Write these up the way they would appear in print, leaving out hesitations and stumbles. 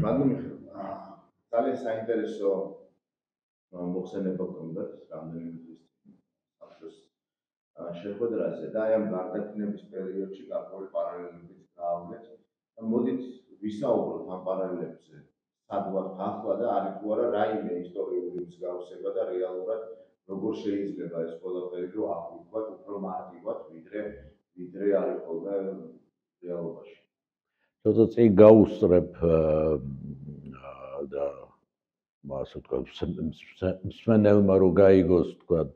მაგრამ ძალიან საინტერესო მოხსენება გქონდათ რამდენიმე დღის წინ საფრთხის შეხვედრაზე და აი ამ გარდაქმნების პერიოდში გარკვეული პარალელებიც გაავლეთ და მოდით ვისაუბროთ ამ პარალელებზე სად ვართ ახლა და არის თუ არა რაიმე ისტორიული მსგავსება და რეალურად როგორ შეიძლება ეს ყველაფერი რომ აღვიქვათ უფრო მარტივად ვიდრე არის ხოლმე რეალობაში. ცოტა წინ გაუსწრებ და ასე ვთქვათ, მსმენელმა რომ გაიგოს ვთქვათ,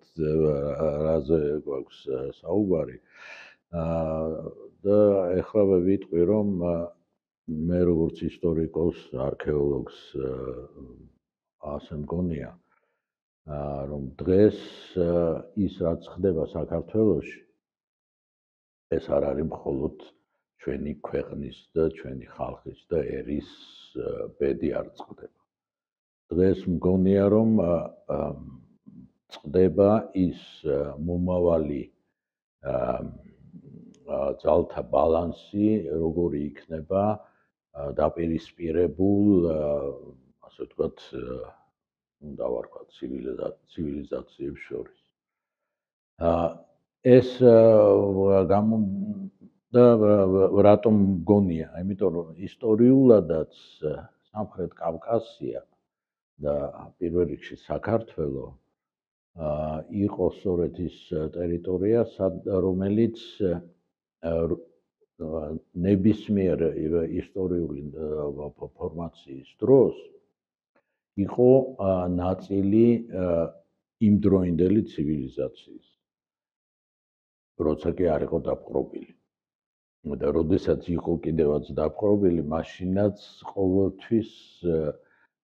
რაზე გვაქვს საუბარი. და ეხლა ვიტყვი რომ მე როგორც ისტორიკოს, არქეოლოგს ასე მგონია, რომ დღეს ის რაც ხდება საქართველოში ეს არ არის მხოლოდ ჩვენი ქვეყნის და ჩვენი ხალხის და ერის ბედი არ წყდება. დღეს მგონია რომ წყდება ის მომავალი ძალთა ბალანსი, როგორი იქნება დაპირისპირებულ, ასე ვთქვათ, უნდა ვარქვათ ცივილიზაციებს შორის. ეს და რატომ მგონია? იმიტომ რომ ისტორიულადაც სამხრეთ კავკასია და პირველ რიგში საქართველო იყო სწორედ ის ტერიტორია, რომელიც ნებისმიერ ისტორიული ფორმაციის დროს იყო ნაწილი იმდროინდელი ცივილიზაციის, როცა კი არ იყო დაპყრობილი. და როდესაც იყო კიდევაც დაპყრობილი, მაშინაც ყოველთვის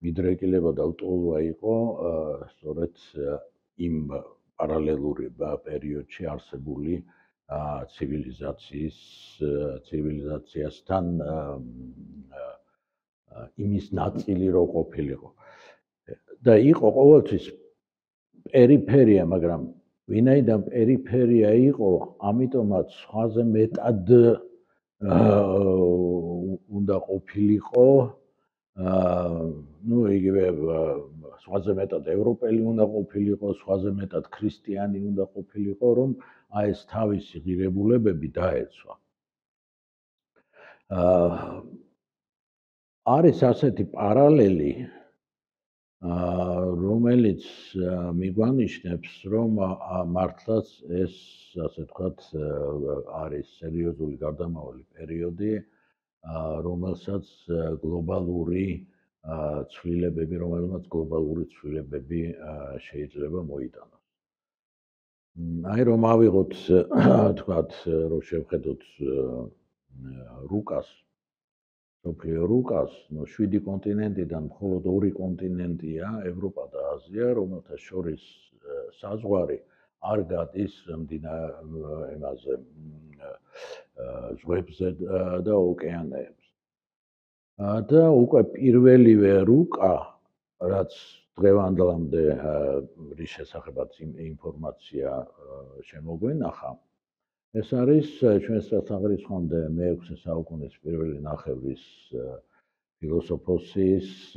მიდრეკილება და უტოლვა იყო სწორედ იმ პარალელური პერიოდში არსებული ცივილიზაციასთან იმის ნაწილი რო ყოფილიყო. და იყო ყოველთვის პერიფერია, მაგრამ ვინაიდან პერიფერია იყო, ამიტომაც სხვაზე მეტად უნდა ყოფილიყო, იგივე სხვაზე მეტად ევროპელი უნდა ყოფილიყო, სხვაზე მეტად ქრისტიანი უნდა ყოფილიყო, რომ ეს თავისი ღირებულებები დაეცვა. არის ასეთი პარალელი, რომელიც მიგვანიშნებს, რომ მართლაც ეს, ასე ვთქვათ, არის სერიოზული გარდამავალი პერიოდი, რომელსაც გლობალური ცვლილებები შეიძლება მოიტანოს. აი რომ ავიღოთ, თქვათ, რომ შევხედოთ რუკას, მსოფლიო რუკას, 7 კონტინენტიდან მხოლოდ 2 კონტინენტია, ევროპა და აზია, რომელთა შორის საზღვარი არ გადის იმაზე ზღვებზე და ოკეანეებზე. და უკვე პირველივე რუკა, რაც დღევანდლამდე რის შესახებაც ინფორმაცია შემოგვენახა, ეს არის ჩვენ სასაღრიცხვამდე მე-6 საუკუნის პირველი ნახევრის ფილოსოფოსის,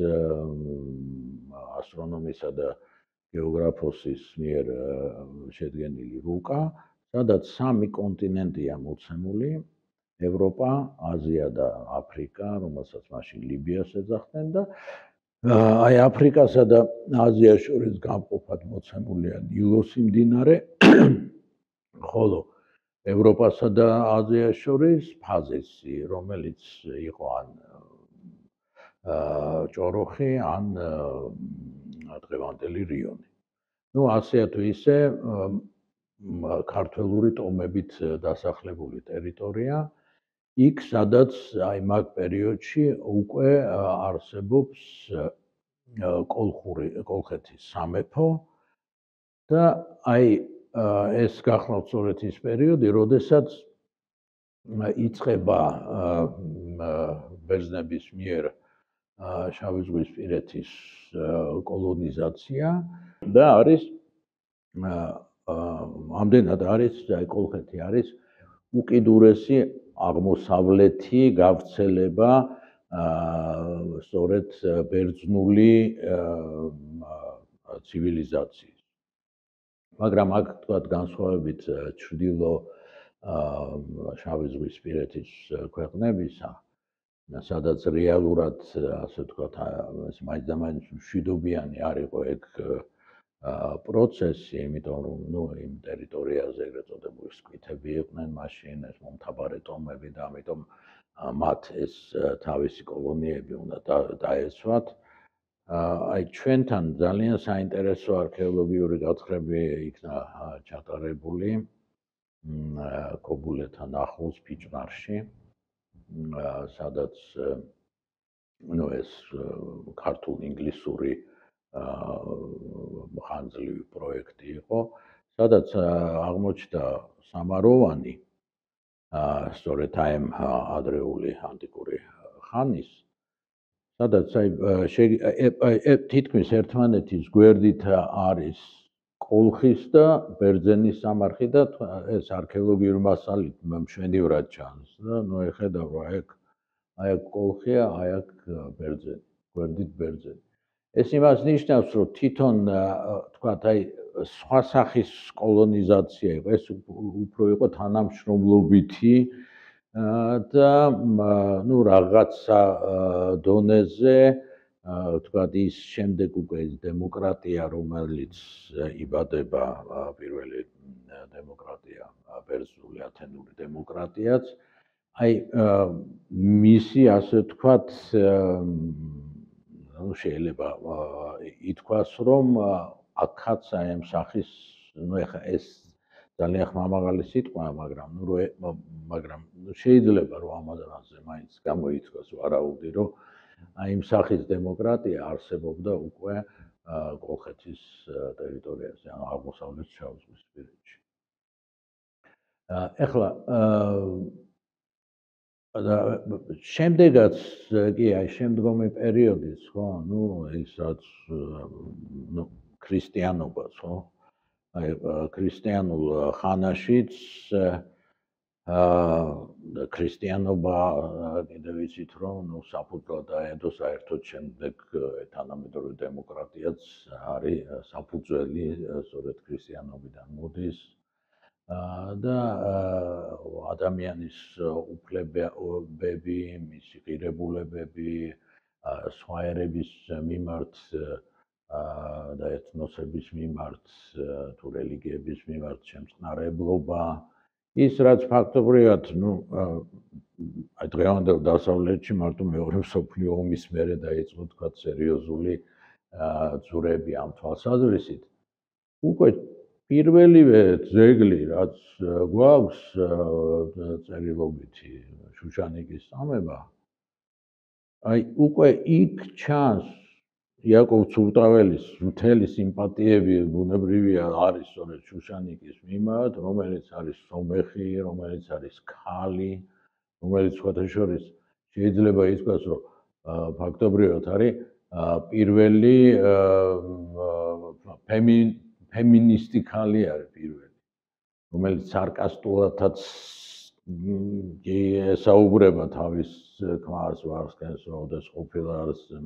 ასტრონომისა და გეოგრაფოსის მიერ შედგენილი რუკა, სადაც 3 კონტინენტია მოცემული: ევროპა, აზია და აფრიკა, რომელსაც მაშინ ლიბიას ეძახდნენ და აი აფრიკასა და აზიას შორის გამყოფად მოცემულია ნილოსი მდინარე, ხოლო ევროპასა და აზიას შორის ფაზესი, რომელიც იყო ან ჭოროხი, ან დღევანდელი რიონი. ასე თუ ისე ქართველური ტომებით დასახლებული ტერიტორია, იქ სადაც აი მაგ პერიოდში უკვე არსებობს კოლხეთის სამეფო და აი ეს გახლავთ სწორედ ის პერიოდი, როდესაც იწყება ბერძნების მიერ შავიზღვისპირეთის კოლონიზაცია და არის ამდენად არის, აი კოლხეთი არის უკიდურესი აღმოსავლეთი გავრცელება სწორედ ბერძნული ცივილიზაციის. მაგრამ აქ თქვათ განსხვავებით ჩრდილო შავი ზღვისპირეთის ქვეყნებისა, სადაც რეალურად ასე ვთქვათ ეს მაინც მშვიდობიანი არ იყო ეგ პროცესი, იმიტომ რომ იმ ტერიტორიაზე ეგრეთ წოდებული სკვითები იყვნენ მაშინ, ეს მომთაბარე ტომები და ამიტომ მათ ეს თავისი კოლონიები უნდა დაეცვათ. აი ჩვენთან ძალიან საინტერესო არქეოლოგიური გათხრები იქნა ჩატარებული კობულეთთან ახლოს ფიჭვნარში, სადაც ეს ქართულ-ინგლისური ხანძლივი პროექტი იყო, სადაც აღმოჩნდა სამაროვანი, სწორედ აი ამ ადრეული ანტიკური ხანის, სადაც თითქმის ერთმანეთის გვერდით არის კოლხის და ბერძენის სამარხი და ეს არქეოლოგიური მასალით მშვენივრად ჩანს და ხედავ რა აი აქ კოლხია, აი აქ ბერძენი, გვერდით ბერძენი. ეს იმას ნიშნავს, რომ თვითონ თქვათ აი სხვა სახის კოლონიზაცია იყო, ეს უფრო იყო თანამშრომლობითი და რაღაცა დონეზე თქვათ ის შემდეგ უკვე ის დემოკრატია, რომელიც იბადება პირველი დემოკრატია, ბერძნული ათენური დემოკრატიაც, აი მისი ასე ვთქვათ შეიძლება ითქვას, რომ აქაც აი ამ სახის, ეხა ეს ძალიან ხმამაღალი სიტყვაა, მაგრამ შეიძლება რომ ამაზე მაინც გამოითქვას ვარაუდი, რომ აი იმ სახის დემოკრატია არსებობდა უკვე კოლხეთის ტერიტორიაზე, ანუ აღმოსავლეთ შავიზღვისპირეთში. ეხლა შემდეგაც კი აი შემდგომი პერიოდიც ხო, ის რაც ქრისტიანობაც ხო, აი ქრისტიანულ ხანაშიც ქრისტიანობა კიდევ ვიცით რომ საფუძვლად დაედო საერთოდ შემდეგ თანამედროვე დემოკრატიაც არის საფუძველი სწორედ ქრისტიანობიდან მოდის და ადამიანის უფლებები, მისი ღირებულებები, სხვა ერების მიმართ და ეთნოსების მიმართ თუ რელიგიების მიმართ შემწყნარებლობა, ის რაც ფაქტობრივად, აი დღევანდელ დასავლეთში მარტო მეორე მსოფლიო ომის მერე დაიწყო თქვათ სერიოზული ძვრები ამ თვალსაზრისით, უკვე პირველივე ძეგლი, რაც გვაქვს წერილობითი შუშანიკის წამება, აი უკვე იქ ჩანს იაკობ ცურტაველის მთელი სიმპათიები ბუნებრივია არის სწორედ შუშანიკის მიმართ, რომელიც არის სომეხი, რომელიც არის ქალი, რომელიც სხვათა შორის შეიძლება ითქვას, რომ ფაქტობრივად არის პირველი ფემინისტი ქალი არის პირველი, რომელიც სარკასტულადაც ესაუბრება თავის ქმარს ვარსკვლავს, როდესაც ყოფილა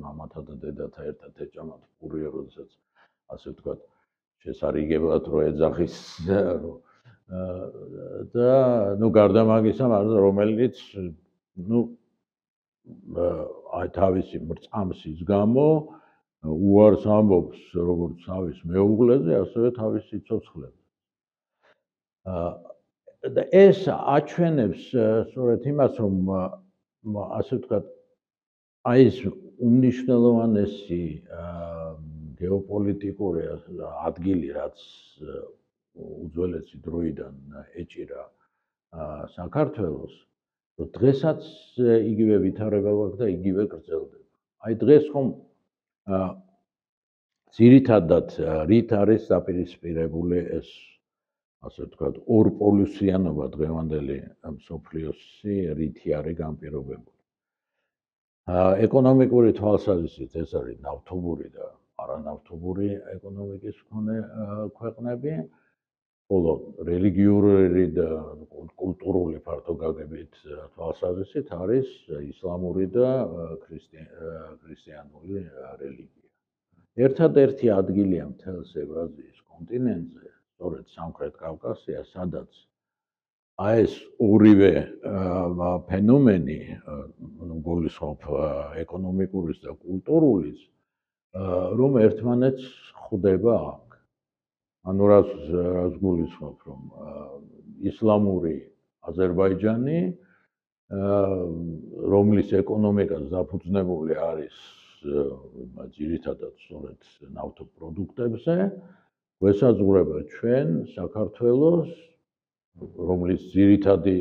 მამათა და დედათა ერთად ეჭამათ პურია, როდესაც ასე ვთქვათ, შესარიგებლად რო ეძახის და გარდა მაგისა, რომელიც აი თავისი მრწამსის გამო უარს ამბობს როგორც თავის მეუღლეზე, ასევე თავის სიცოცხლეზე. და ეს აჩვენებს სწორედ იმას, რომ ასე ვთქვათ, აი ეს უმნიშვნელოვანესი გეოპოლიტიკური ადგილი, რაც უძველესი დროიდან ეჭირა საქართველოს, რომ დღესაც იგივე ვითარება გვაქვს და იგივე გრძელდება. აი დღეს ხომ ძირითადად რით არის დაპირისპირებული ეს ასე ვთქვათ, ორპოლუსიანობა დღევანდელი მსოფლიოსი რითი არის განპირობებული. ეკონომიკური თვალსაზრისით ეს არის ნავთობური და არანავთობური ეკონომიკის მქონე ქვეყნები ხოლო რელიგიური და კულტურული ფართო გაგებით თვალსაზრისით არის ისლამური და ქრისტიანული რელიგია. ერთადერთი ადგილია მთელს ევრაზიის კონტინენტზე, სწორედ სამხრეთ კავკასია, სადაც ეს ორივე ფენომენი, გულისხმობ ეკონომიკურის და კულტურულის, რომ ერთმანეთს ხვდება აქ. ანუ რას გულისხმობ, რომ ისლამური აზერბაიჯანი, რომლის ეკონომიკა დაფუძნებული არის ძირითადად სწორედ ნავთობპროდუქტებზე, გვესაზღვრება ჩვენ საქართველოს, რომლის ძირითადი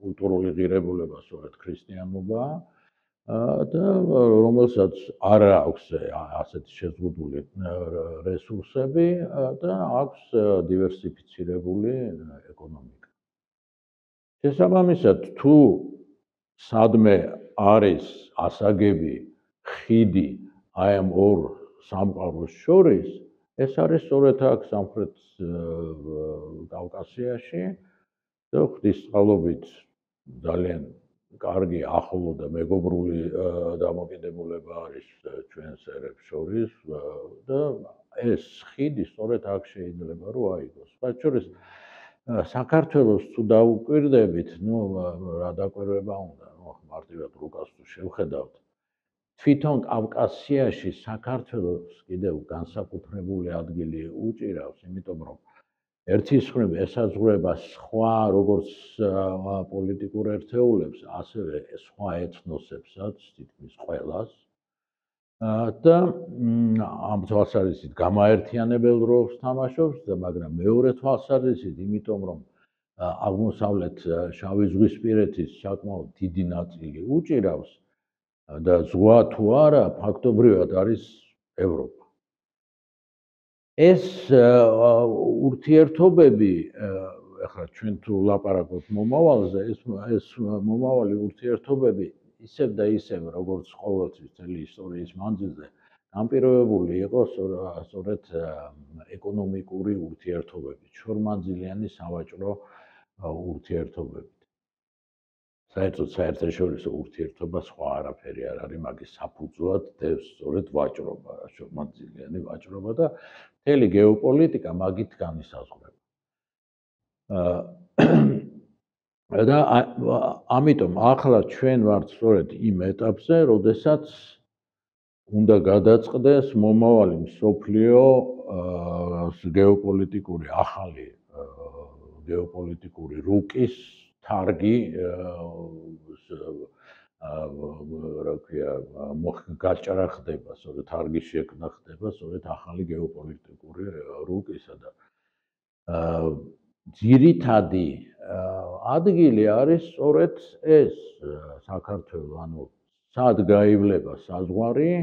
კულტურული ღირებულება სწორედ ქრისტიანობაა და რომელსაც არ აქვს ასეთი შეზღუდული რესურსები და აქვს დივერსიფიცირებული ეკონომიკა. შესაბამისად, თუ სადმე არის ასაგები ხიდი აი ამ ორ სამყაროს შორის, ეს არის სწორედ აქ სამხრეთ კავკასიაში და ღვთისწყალობით ძალიან კარგი ახლო და მეგობრული დამოკიდებულება არის ჩვენს ერებს შორის და ეს ხიდი სწორედ აქ შეიძლება რომ აიგოს. მათ შორის საქართველოს თუ დაუკვირდებით, რა დაკვირვება უნდა, მარტივად რუკას თუ შევხედავთ, თვითონ კავკასიაში საქართველოს კიდევ განსაკუთრებული ადგილი უჭირავს, იმიტომ რომ ერთის მხრივ ესაზღვრება სხვა როგორც პოლიტიკურ ერთეულებს, ასევე სხვა ეთნოსებსაც, თითქმის ყველას. და ამ თვალსაზრისით გამაერთიანებელ როლს თამაშობს, მაგრამ მეორე თვალსაზრისით, იმიტომ რომ აღმოსავლეთ შავი ზღვისპირეთის საკმაოდ დიდი ნაწილი უჭირავს და ზღვა თუ არა, ფაქტობრივად არის ევროპა. ეს ურთიერთობები, ახლა ჩვენ თუ ვლაპარაკობთ მომავალზე, ეს მომავალი ურთიერთობები ისევ და ისევ, როგორც ყოველთვის მთელი ისტორიის მანძილზე, განპირობებული იყო სწორედ ეკონომიკური ურთიერთობებით, შორმანძილიანი სავაჭრო ურთიერთობებით. საერთოდ საერთაშორისო ურთიერთობა სხვა არაფერი არ არის, მაგის საფუძვლად დევს სწორედ ვაჭრობა, შორმანძილიანი ვაჭრობა და მთელი გეოპოლიტიკა მაგით განისაზღვრება. და ამიტომ ახლა ჩვენ ვართ სწორედ იმ ეტაპზე, როდესაც უნდა გადაწყდეს მომავალი მსოფლიო გეოპოლიტიკური ახალი გეოპოლიტიკური რუკის თარგი რა ქვია, გაჭრა ხდება, სწორედ თარგის შექმნა ხდება, სწორედ ახალი გეოპოლიტიკური რუკისა და ძირითადი ადგილი არის სწორედ ეს საქართველო, ანუ სად გაივლება საზღვარი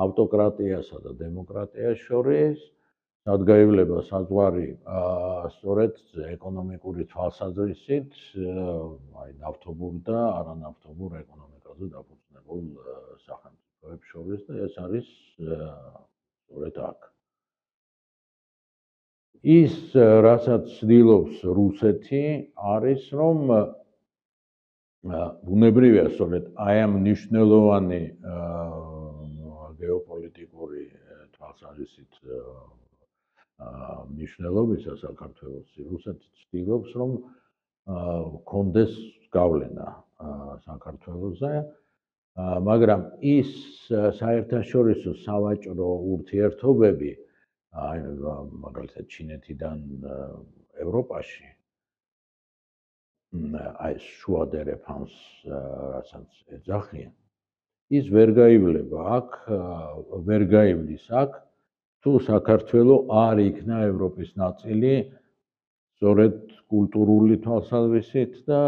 ავტოკრატიასა და დემოკრატიას შორის, სად გაივლება საზღვარი სწორედ ეკონომიკური თვალსაზრისით, აი ნავთობურ და არანავთობურ ეკონომიკაზე დაფუძნებულ სახელმწიფოებს შორის და ეს არის სწორედ აქ. ის რასაც ცდილობს რუსეთი არის რომ ბუნებრივია სწორედ აი ამ მნიშვნელოვანი გეოპოლიტიკური თვალსაზრისით მნიშვნელობისა საქართველოს რუსეთი ცდილობს რომ კონდეს გავლენა საქართველოზე, მაგრამ ის საერთაშორისო სავაჭრო ურთიერთობები აი მაგალითად ჩინეთიდან ევროპაში აი შუადერეფანს რასაც ეძახიან, ის ვერ გაივლება აქ, ვერ გაივლის აქ, თუ საქართველო არ იქნა ევროპის ნაწილი სწორედ კულტურული თვალსაზრისით და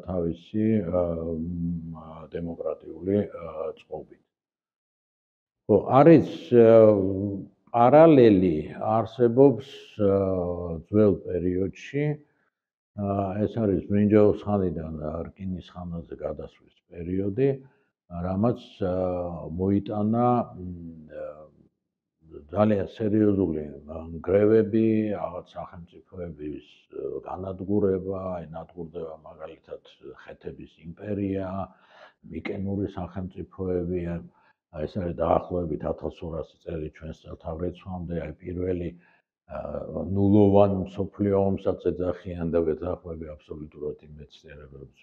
თავისი დემოკრატიული წყობით. არის პარალელი არსებობს ძველ პერიოდში, ეს არის ბრინჯაოს ხანიდან რკინის ხანაზე გადასვლის პერიოდი, რამაც მოიტანა ძალიან სერიოზული ნგრევები, რაღაც სახელმწიფოების განადგურება, ნადგურდება მაგალითად ხეთების იმპერია, მიკენური სახელმწიფოები, ეს არის დაახლოებით 1200 წელი ჩვენს წელთაღრიცხვამდე, აი პირველი ნულოვან მსოფლიო ომსაც ეძახიან და ვეძახები აბსოლუტურად იმ მეცნიერებებს,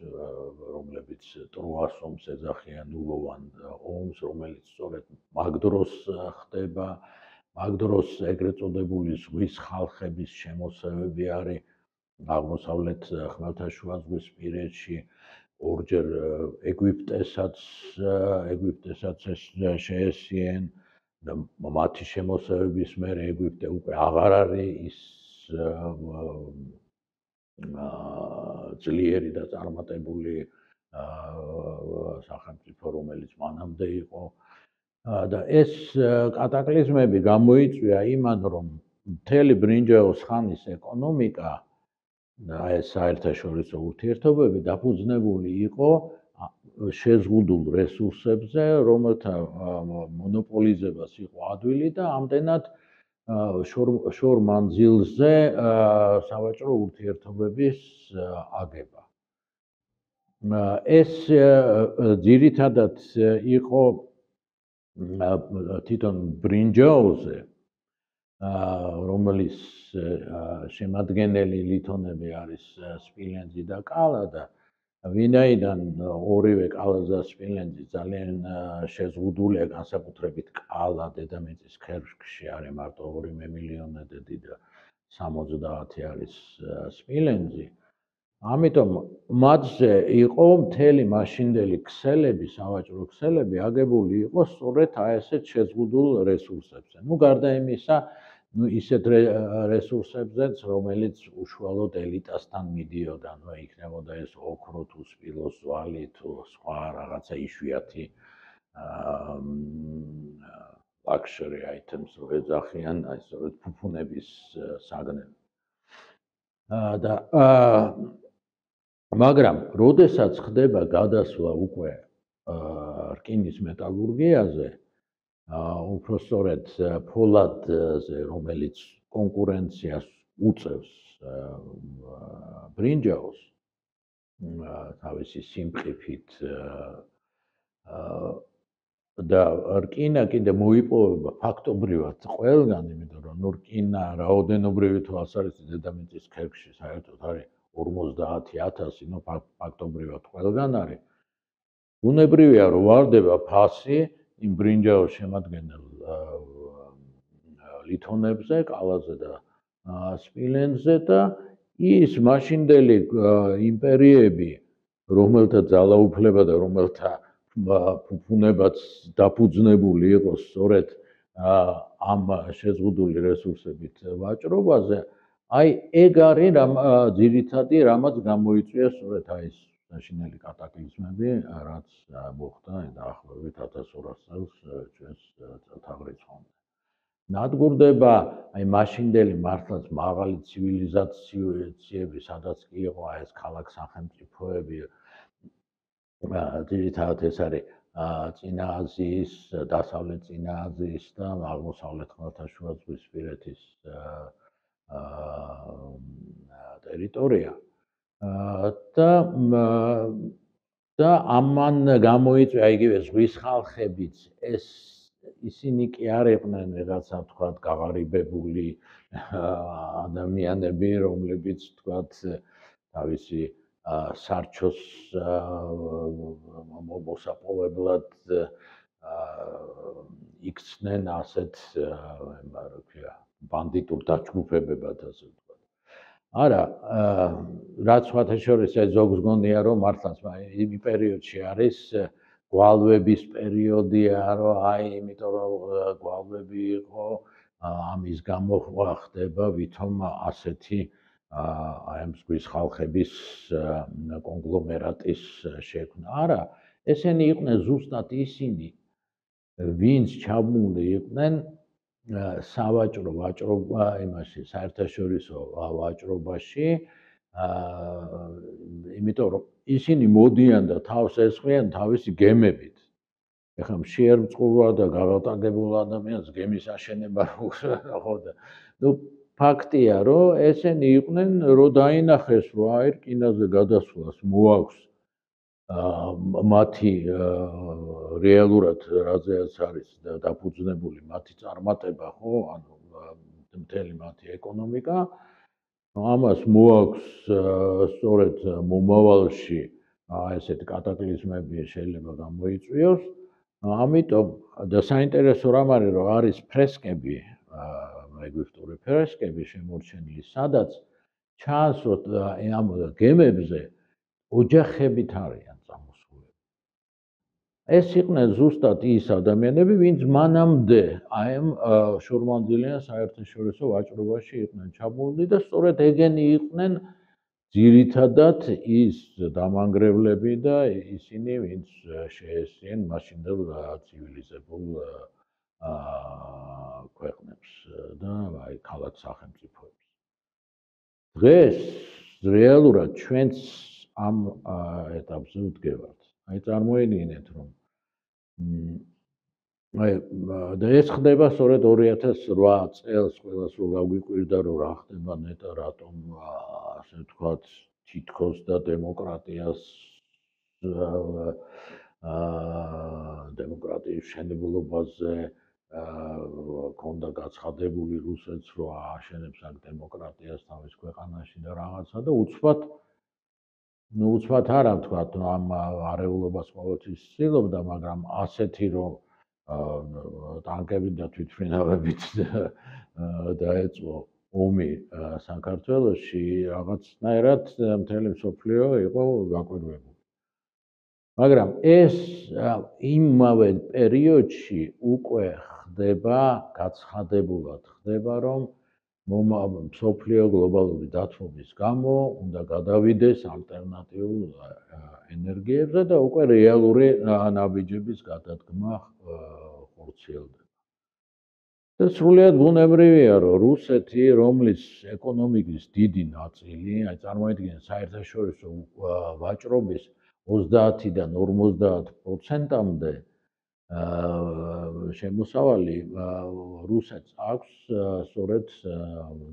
რომლებიც ტროას ომს ეძახიან ნულოვან ომს, რომელიც სწორედ მაგ დროს ხდება, მაგ დროს ეგრეთ წოდებული ზღვის ხალხების შემოსევები არის აღმოსავლეთ ხმელთაშუაზღვისპირეთში, ორჯერ ეგვიპტესაც ეს შეესიენ და მათი შემოსევების მერე ეგვიპტე უკვე აღარ არის ის ძლიერი და წარმატებული სახელმწიფო, რომელიც მანამდე იყო. და ეს კატაკლიზმები გამოიწვია იმან, რომ მთელი ბრინჯაოს ხანის ეკონომიკა და ეს საერთაშორისო ურთიერთობები დაფუძნებული იყო შეზღუდულ რესურსებზე, რომელთა მონოპოლიზებას იყო ადვილი და ამდენად შორ მანძილზე სავაჭრო ურთიერთობების აგება. ეს ძირითადად იყო თვითონ ბრინჯაოზე, რომლის შემადგენელი ლითონები არის სპილენძი და კალა და ვინაიდან ორივე კალას და სპილენძი ძალიან შეზღუდულია, განსაკუთრებით კალა დედამიწის ქერქში არის მარტო 2 მილიონედი და 70 არის სპილენძი. ამიტომ მათზე იყო მთელი მაშინდელი ქსელები, სავაჭრო ქსელები აგებული იყო სწორედ ესეთ შეზღუდულ რესურსებზე. გარდა იმისა, ისეთ რესურსებზეც, რომელიც უშუალოდ ელიტასთან მიდიოდა, იქნებოდა ეს ოქრო თუ სპილოს ზვალი თუ სხვა რაღაცა იშვიათი luxury items რო ეძახიან, აი სწორედ ფუფუნების საგნები. და მაგრამ როდესაც ხდება გადასვლა უკვე რკინის მეტალურგიაზე, უпростоრედ ფოლადზე, რომელიც კონკურენციას უწევს ბრინჯაოს თავისი სიმყიფით და რკინა კიდე მოიპოვება ფაქტობრივად ყველგან, იმიტომ რომ რკინა რაოდენობრივი თვალსაზრისით დედამიწის ქერქში საერთოდ არის 50,000, ფაქტობრივად ყველგან არის. ბუნებრივია რომ ვარდება ფასი იმ ბრინჯაოს შემადგენელ ლითონებზე, კალაზე და სპილენძზე და ის მაშინდელი იმპერიები, რომელთა ძალაუფლება და რომელთა ფუფუნებაც დაფუძნებული იყო სწორედ ამ შეზღუდული რესურსებით ვაჭრობაზე, აი ეგ არის ძირითადი, რამაც გამოიწვია სწორედ ეს საშინელი კატაკლიზმები, რაც მოხდა დაახლოებით 1200 წელს ჩვენს წელთაღრიცხვამდე. ნადგურდება აი მაშინდელი მართლაც მაღალი ცივილიზაციები, სადაც კი იყო ეს ქალაქ-სახელმწიფოები, ძირითადად ეს არის წინა აზიის, დასავლეთ წინა აზიის და აღმოსავლეთ ხმელთაშუაზღვისპირეთის ტერიტორია. და ამან გამოიწვია იგივე ზღვის ხალხებიც, ისინი კი არ იყვნენ რაღაცა თქვათ გაღარიბებული ადამიანები, რომლებიც თქვათ თავისი სარჩოს მოსაპოვებლად იქცნენ ასეთ ბანდიტურ დაჯგუფებებად, ასე ვთქვათ. არა, რაც სხვათა შორის ეს ზოგს გონია, რომ მართლაც იმ პერიოდში არის გვალვების პერიოდია, რომ იმიტომ რომ გვალვები იყო, ამის გამო ხდება ვითომ ასეთი აი ამ ზღვის ხალხების კონგლომერატის შექმნა. არა, ესენი იყვნენ ზუსტად ისინი, ვინც ჩაბმული იყვნენ სავაჭრო ვაჭრობა იმაში, საერთაშორისო ვაჭრობაში, იმიტომ რომ ისინი მოდიან და თავს ესხმიან თავისი გემებით. ეხლა მშიერ-მწყურვა და გავალტაგებულ ადამიანს გემის აშენება ხო და ნუ ფაქტია რომ ესენი იყვნენ რომ დაინახეს რომ აი რკინაზე გადასვლას მოაქვს მათი რეალურად რაზეც არის დაფუძნებული მათი წარმატება ხო ანუ მთელი მათი ეკონომიკა ამას მოაქვს სწორედ მომავალში ესეთი კატაკლიზმები შეიძლება გამოიწვიოს ამიტომ და საინტერესო რამ არის რომ არის ფრესკები ეგვიპტური ფრესკები შემორჩენილი სადაც ჩანს რომ ამ გემებზე ოჯახებით არიან წამოსულები ეს იყვნენ ზუსტად ის ადამიანები ვინც მანამდე აი ამ შურმანძილიან საერთაშორისო ვაჭრობაში იყვნენ ჩაბმულნი და სწორედ ეგენი იყვნენ ძირითადად ის დამანგრევლები და ისინი ვინც შეესწიენ მაშინდელ ცივილიზებულ ქვეყნებს და აი ქალაქ სახელმწიფოებს დღეს რეალურად ჩვენც ამ ეტაპზე ვდგევართ აი წარმოიდგინეთ რომ აი და ეს ხდება სწორედ 2008 წელს ყველას რო გაგვიკვირდა რომ რა ხდება ნეტა რატომ ასე ვთქვათ თითქოს და დემოკრატიას დემოკრატიის მშენებლობაზე ქონდა გაცხადებული რუსეთს რომ აშენებს აქ დემოკრატიას თავის ქვეყანაში და რაღაცა და უცბად არა ვთქვათ ამ არეულობას ყოველთვის ცდილობდა მაგრამ ასეთი რომ ტანკებით და თვითმფრინავებით დაეწყო ომი საქართველოში რაღაცნაირად მთელი მსოფლიო იყო გაკვირვებული მაგრამ ეს იმავე პერიოდში უკვე ხდება გაცხადებულად ხდება რომ მსოფლიო გლობალური დათბობის გამო უნდა გადავიდეს ალტერნატიულ ენერგიებზე და უკვე რეალური ნაბიჯების გადადგმა ხორციელდება. და სრულიად ბუნებრივია, რომ რუსეთი, რომლის ეკონომიკის დიდი ნაწილი, აი წარმოიდგინეთ საერთაშორისო ვაჭრობის 30-დან 50%-მდე შემოსავალი რუსეთს აქვს სწორედ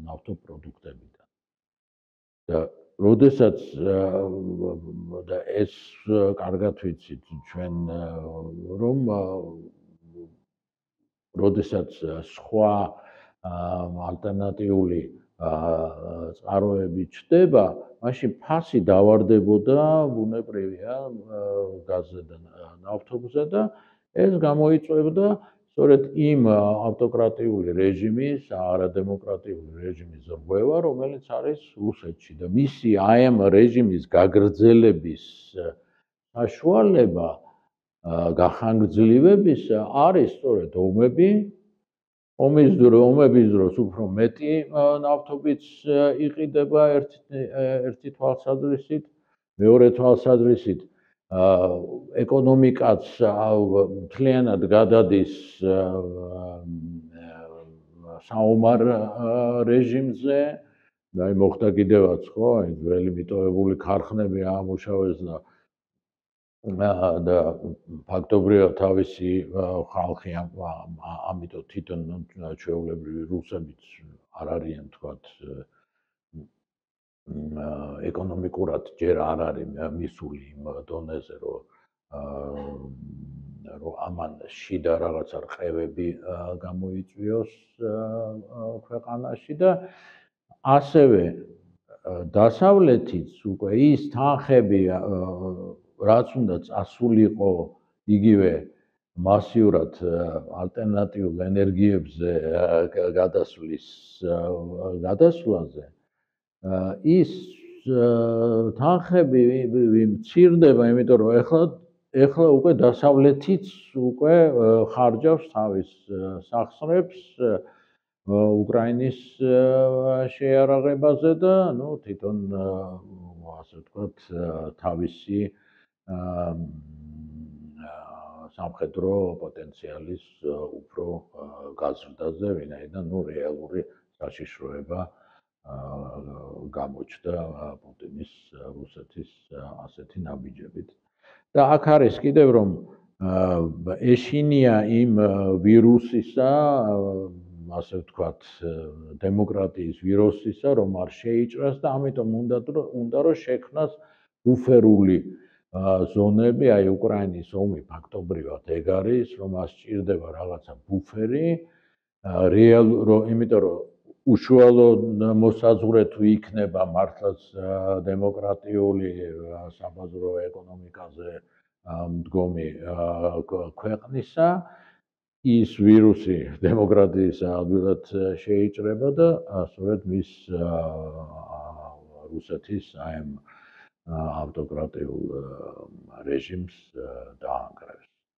ნავთობპროდუქტებიდან. და როდესაც და ეს კარგად ვიცით ჩვენ რომ როდესაც სხვა ალტერნატიული წყაროები ჩდება, მაშინ ფასი დავარდებოდა ბუნებრივია გაზზე და ნავთობზე და ეს გამოიწვევდა სწორედ იმ ავტოკრატიული რეჟიმის, არადემოკრატიული რეჟიმის ზრღვევა, რომელიც არის რუსეთში და მისი აი ამ რეჟიმის გაგრძელების საშუალება გახანგრძლივების არის სწორედ ომები. ომების დროს უფრო მეტი ნავთობიც იყიდება ერთი თვალსაზრისით, მეორე თვალსაზრისით ეკონომიკაც მთლიანად გადადის საომარ რეჟიმზე და აი მოხდა კიდევაც ხო, აი ძველი მიტოვებული ქარხნები აამუშავეს და ფაქტობრივად თავისი ხალხი ამიტომ თვითონ ჩვეულებრივი რუსებიც არ არიან თქვათ ეკონომიკურად ჯერ არ არის მისული იმ დონეზე რომ ამან შიდა რაღაცა რყევები გამოიწვიოს ქვეყანაში და ასევე დასავლეთიც უკვე ის თანხები რაც უნდა წასულიყო იგივე მასიურად ალტერნატიულ ენერგიებზე გადასვლაზე ის თანხები მცირდება, იმიტომ რომ ეხლა უკვე დასავლეთიც უკვე ხარჯავს თავის სახსრებს უკრაინის შეიარაღებაზე და ნუ თვითონ ასე ვთქვათ თავისი სამხედრო პოტენციალის უფრო გაზრდაზე, ვინაიდან ნუ რეალური საშიშროება გამოჩნდა პუტინის რუსეთის ასეთი ნაბიჯებით. და აქ არის კიდევ რომ ეშინია იმ ვირუსისა, ასე ვთქვათ, დემოკრატიის ვირუსისა, რომ არ შეიჭრას და ამიტომ უნდა რომ შექმნას ბუფერული ზონები, აი უკრაინის ომი ფაქტობრივად ეგ არის, რომ მას სჭირდება რაღაცა ბუფერი, იმიტომ რომ უშუალო მოსაზღვრე თუ იქნება მართლაც დემოკრატიული საბაზრო ეკონომიკაზე მდგომი ქვეყნისა, ის ვირუსი დემოკრატიის ადვილად შეიჭრება და სწორედ მის რუსეთის აემ ავტოკრატიულ რეჟიმს დაანგრევს.